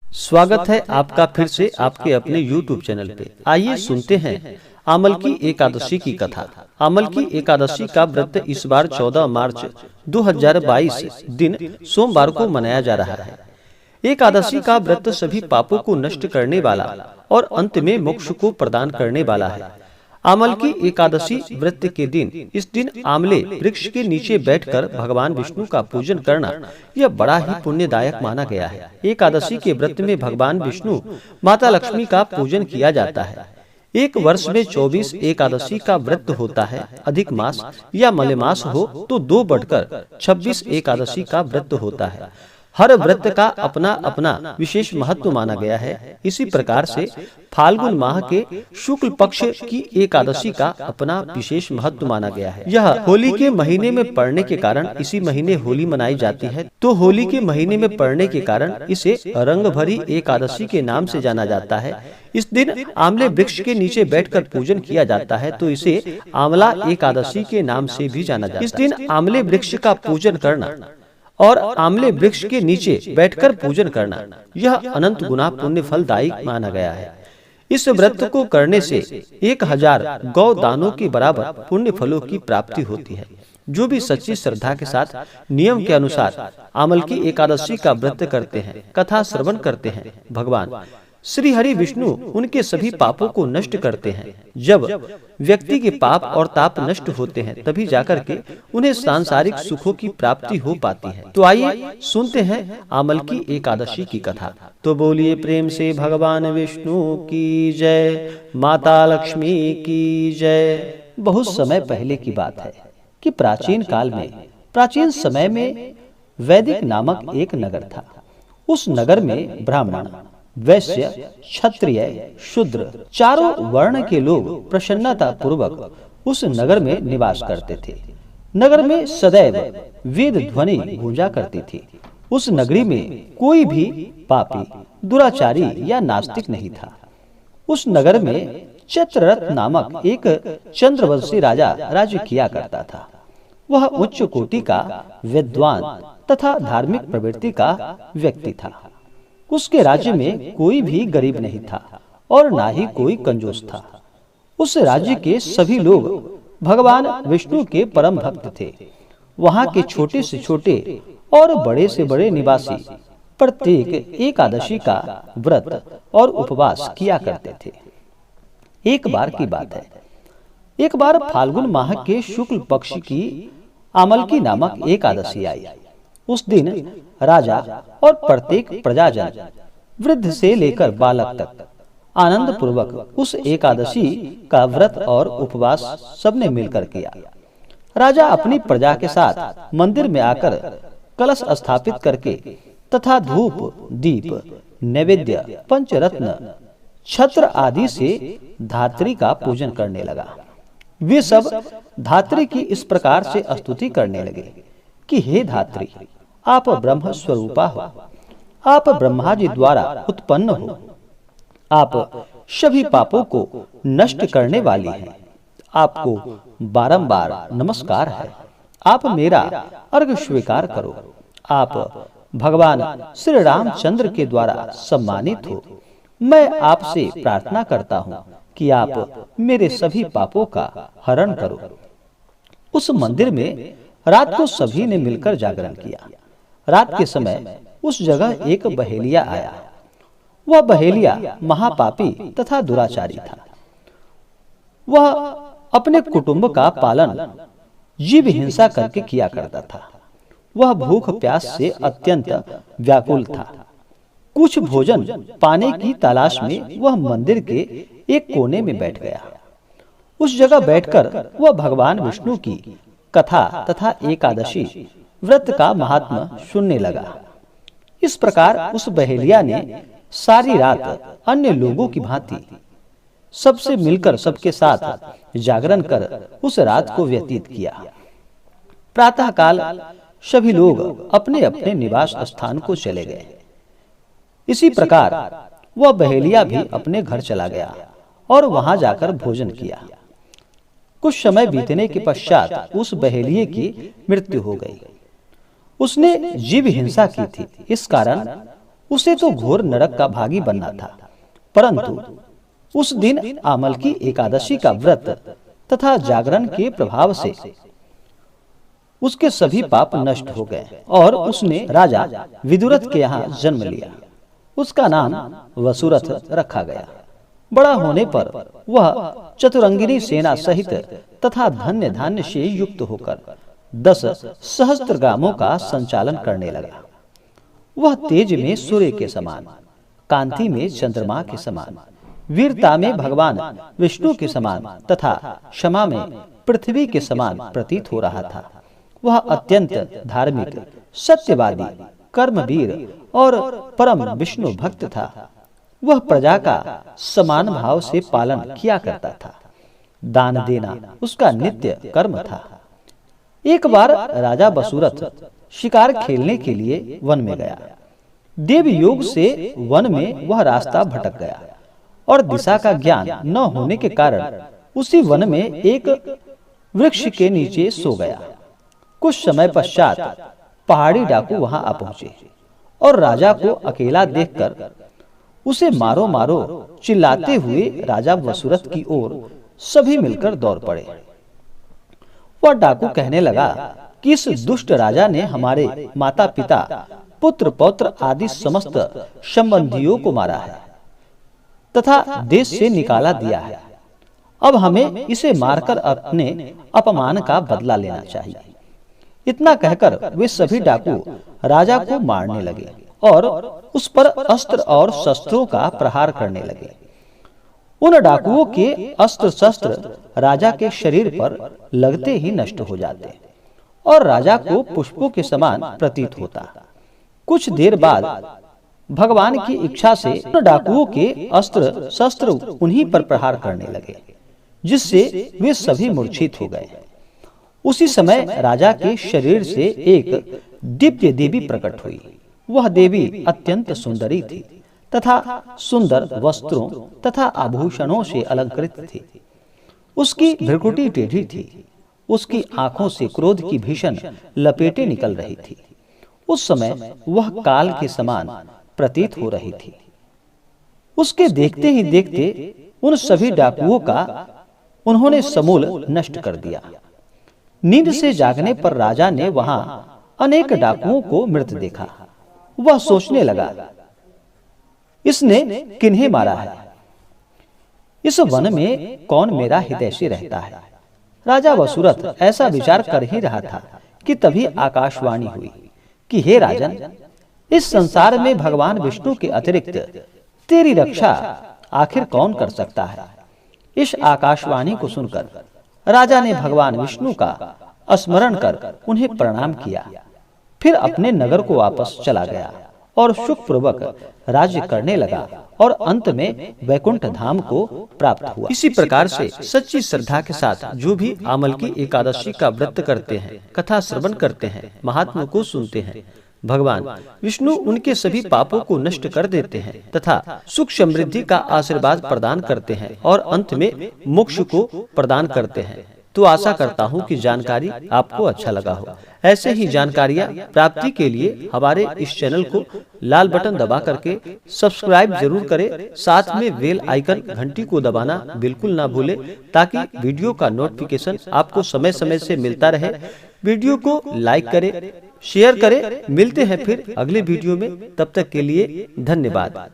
स्वागत है आपका फिर से आपके अपने YouTube चैनल पे। आइए सुनते हैं आमल की एकादशी की कथा। आमल की एकादशी का व्रत इस बार 14 मार्च 2022 दिन सोमवार को मनाया जा रहा है। एकादशी का व्रत सभी पापों को नष्ट करने वाला और अंत में मोक्ष को प्रदान करने वाला है। आमल की एकादशी व्रत के दिन इस दिन आमले वृक्ष के नीचे बैठकर भगवान विष्णु का पूजन करना यह बड़ा ही पुण्यदायक माना गया है। एकादशी के व्रत में भगवान विष्णु माता लक्ष्मी का पूजन किया जाता है। एक वर्ष में 24 एकादशी का व्रत होता है। अधिक मास या मलेमास हो तो 2 बढ़कर 26 एकादशी का व्रत होता है। हर व्रत का अपना अपना विशेष महत्व माना गया है। इसी प्रकार से फाल्गुन माह के शुक्ल पक्ष की एकादशी का अपना विशेष महत्व माना गया है। यह होली के महीने में पड़ने के कारण इसी महीने होली मनाई जाती है, तो होली के महीने में पड़ने के कारण इसे रंग भरी एकादशी के नाम से जाना जाता है। इस दिन आमले वृक्ष के नीचे बैठकर पूजन किया जाता है, तो इसे आमला एकादशी के नाम से भी जाना जाता है। इस दिन आमले वृक्ष का पूजन करना और आमले वृक्ष के नीचे बैठकर पूजन करना यह अनंत गुना पुण्य फलदायी माना गया है। इस व्रत को करने से 1000 गौ दानों के बराबर पुण्य फलों की प्राप्ति होती है। जो भी सच्ची श्रद्धा के साथ नियम के अनुसार आमल की एकादशी का व्रत करते हैं, कथा श्रवण करते हैं, भगवान श्री हरि विष्णु उनके सभी पापों को नष्ट करते हैं। जब व्यक्ति के पाप और ताप नष्ट होते हैं, तभी जाकर के उन्हें सांसारिक सुखों की प्राप्ति हो पाती है। तो आइए सुनते हैं आमल की एकादशी की कथा। तो बोलिए प्रेम से भगवान विष्णु की जय, माता लक्ष्मी की जय। बहुत समय पहले की बात है कि प्राचीन काल में, प्राचीन समय में वैदिक नामक एक नगर था। उस नगर में ब्राह्मण, वैश्य, क्षत्रिय, शूद्र चारों वर्ण के लोग प्रसन्नता पूर्वक उस नगर में निवास करते थे। नगर में सदैव वेद ध्वनि गूंजा करती थी। उस नगरी में कोई भी पापी, दुराचारी या नास्तिक नहीं था। उस नगर में चित्ररथ नामक एक चंद्रवंशी राजा राज्य किया करता था। वह उच्च कोटि का विद्वान तथा धार्मिक प्रवृत्ति का व्यक्ति था। उसके राज्य में कोई भी गरीब नहीं था और ना ही कोई कंजूस था। उस राज्य के सभी लोग भगवान विष्णु के परम भक्त थे। वहाँ के छोटे से छोटे और बड़े से बड़े निवासी प्रत्येक एकादशी का व्रत और उपवास किया करते थे। एक बार की बात है, एक बार फाल्गुन माह के शुक्ल पक्ष की आमल की नामक एकादशी आई। उस दिन राजा और प्रत्येक प्रजाजन, वृद्ध से लेकर बालक तक, आनंद पूर्वक उस एकादशी का व्रत और उपवास सबने मिलकर किया। राजा अपनी प्रजा के साथ मंदिर में आकर कलश स्थापित करके तथा धूप, दीप, नैवेद्य, पंचरत्न, छत्र आदि से धात्री का पूजन करने लगा। वे सब धात्री की इस प्रकार से स्तुति करने लगे कि हे धात्री, आप ब्रह्म स्वरूपा हो, आप ब्रह्मा जी द्वारा उत्पन्न हो, आप सभी पापों को नष्ट करने वाली हैं। आपको बारंबार नमस्कार है। आप मेरा अर्घ स्वीकार करो। आप भगवान श्री रामचंद्र के द्वारा सम्मानित हो। मैं आपसे प्रार्थना करता हूँ कि आप मेरे सभी पापों का हरण करो। उस मंदिर में रात को सभी ने मिलकर जागरण किया। रात के समय उस जगह एक बहेलिया आया। वह बहेलिया महापापी तथा दुराचारी था। वह अपने कुटुंब का पालन जीव हिंसा करके किया करता था। वह भूख प्यास से अत्यंत व्याकुल था। कुछ भोजन पाने की तलाश में वह मंदिर के एक कोने में बैठ गया। उस जगह बैठकर वह भगवान विष्णु की कथा तथा एकादशी व्रत का महात्म्य सुनने लगा। इस प्रकार उस बहेलिया ने सारी रात अन्य लोगों की भांति सबसे मिलकर सबके साथ जागरण कर उस रात को व्यतीत किया। प्रातः काल सभी लोग अपने अपने निवास स्थान को चले गए। इसी प्रकार वह बहेलिया भी अपने घर चला गया और वहां जाकर भोजन किया। कुछ समय बीतने के पश्चात उस बहेलिये की मृत्यु हो गई। उसने जीव हिंसा की थी, इस कारण उसे तो घोर नरक का भागी बनना था, परंतु उस दिन आमल की एकादशी का व्रत तथा जागरण के प्रभाव से उसके सभी पाप नष्ट हो गए और उसने राजा विदुरथ के यहाँ जन्म लिया। उसका नाम वसुरथ रखा गया। बड़ा होने पर वह चतुरंगिनी सेना सहित तथा धन्य धान्य से युक्त होकर 10 सहस्त्र गामों का संचालन करने लगा। वह तेज में सूर्य के समान, कांति में चंद्रमा के समान, वीरता में भगवान विष्णु के समान तथा क्षमा में पृथ्वी के समान प्रतीत हो रहा था। वह अत्यंत धार्मिक, सत्यवादी, कर्मवीर और परम विष्णु भक्त था। वह प्रजा का समान भाव से पालन किया करता था। दान देना उसका नित्य कर्म था। एक बार राजा वसुरथ शिकार खेलने के लिए वन में गया। देव योग से वन में वह रास्ता भटक गया और दिशा का ज्ञान न होने के कारण उसी वन में एक वृक्ष के नीचे सो गया। कुछ समय पश्चात पहाड़ी डाकू वहां आ पहुंचे और राजा को अकेला देखकर उसे मारो मारो चिल्लाते हुए राजा वसुरथ की ओर सभी मिलकर दौड़ पड़े। वह डाकू कहने लगा कि इस दुष्ट राजा ने हमारे माता पिता, पुत्र पौत्र आदि समस्त संबंधियों को मारा है तथा देश से निकाला दिया है। अब हमें इसे मारकर अपने अपमान का बदला लेना चाहिए। इतना कहकर वे सभी डाकू राजा को मारने लगे और उस पर अस्त्र और शस्त्रों का प्रहार करने लगे। उन डाकुओं के अस्त्र शस्त्र राजा के शरीर पर लगते ही नष्ट हो जाते और राजा को पुष्पों के समान प्रतीत होता। कुछ देर बाद भगवान की इच्छा से उन डाकुओं के अस्त्र शस्त्र उन्हीं पर प्रहार करने लगे, जिससे वे सभी मूर्छित हो गए। उसी समय राजा के शरीर से एक दिव्य देवी प्रकट हुई। वह देवी अत्यंत सुंदरी थी तथा सुंदर वस्त्रों तथा आभूषणों से अलंकृत थी। उसकी भ्रुकुटी टेढ़ी थी। उसकी आंखों से क्रोध की भीषण लपेटें निकल रही थी। उस समय वह काल के समान प्रतीत हो रही थी। उसके देखते ही देखते उन सभी डाकुओं का उन्होंने समूल नष्ट कर दिया। नींद से जागने पर राजा ने वहां अनेक डाकुओं को मृत देखा। वह सोचने लगा, इसने किन्हें मारा है? इस वन में कौन मेरा हितैषी रहता है? राजा वसुरथ ऐसा विचार कर ही रहा था कि तभी आकाशवाणी हुई कि हे राजन, इस संसार में भगवान विष्णु के अतिरिक्त तेरी रक्षा आखिर कौन कर सकता है? इस आकाशवाणी को सुनकर राजा ने भगवान विष्णु का स्मरण कर उन्हें प्रणाम किया। फिर अपने नगर को वापस चला गया और सुखपूर्वक राज्य करने लगा और अंत में वैकुंठ धाम को प्राप्त हुआ। इसी प्रकार से सच्ची श्रद्धा के साथ जो भी आमल की एकादशी का व्रत करते हैं, कथा श्रवण करते हैं, महात्मा को सुनते हैं, भगवान विष्णु उनके सभी पापों को नष्ट कर देते हैं तथा सुख समृद्धि का आशीर्वाद प्रदान करते हैं और अंत में मोक्ष को प्रदान करते हैं। तो आशा करता हूँ कि जानकारी आपको अच्छा लगा हो। ऐसे ही जानकारियाँ प्राप्ति के लिए हमारे इस चैनल को लाल बटन दबा करके सब्सक्राइब जरूर करें। साथ में बेल आइकन घंटी को दबाना बिल्कुल ना भूले, ताकि वीडियो का नोटिफिकेशन आपको समय समय से मिलता रहे। वीडियो को लाइक करें, शेयर करें। मिलते हैं फिर अगले वीडियो में, तब तक के लिए धन्यवाद।